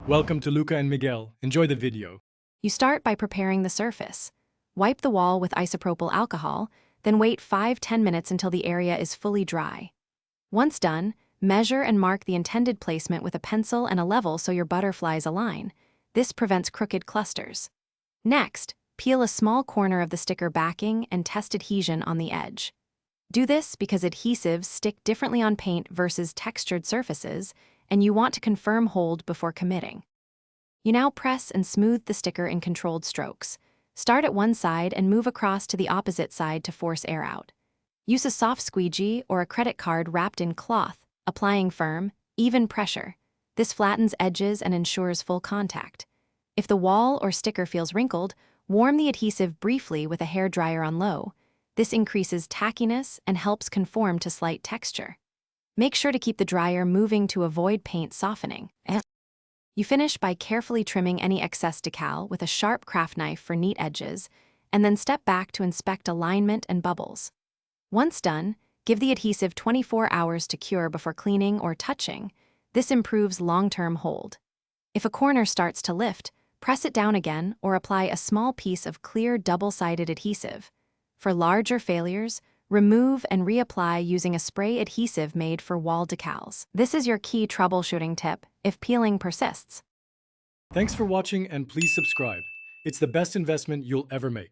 Welcome to Luca and Miguel. Enjoy the video. You start by preparing the surface. Wipe the wall with isopropyl alcohol, then wait 5–10 minutes until the area is fully dry. Once done, measure and mark the intended placement with a pencil and a level so your butterflies align. This prevents crooked clusters. Next, peel a small corner of the sticker backing and test adhesion on the edge. Do this because adhesives stick differently on paint versus textured surfaces, and you want to confirm hold before committing. You now press and smooth the sticker in controlled strokes. Start at one side and move across to the opposite side to force air out. Use a soft squeegee or a credit card wrapped in cloth, applying firm, even pressure. This flattens edges and ensures full contact. If the wall or sticker feels wrinkled, warm the adhesive briefly with a hairdryer on low. This increases tackiness and helps conform to slight texture. Make sure to keep the dryer moving to avoid paint softening. You finish by carefully trimming any excess decal with a sharp craft knife for neat edges, and then step back to inspect alignment and bubbles. Once done, give the adhesive 24 hours to cure before cleaning or touching. This improves long-term hold. If a corner starts to lift, press it down again or apply a small piece of clear double-sided adhesive. For larger failures, remove and reapply using a spray adhesive made for wall decals. This is your key troubleshooting tip if peeling persists. Thanks for watching and please subscribe. It's the best investment you'll ever make.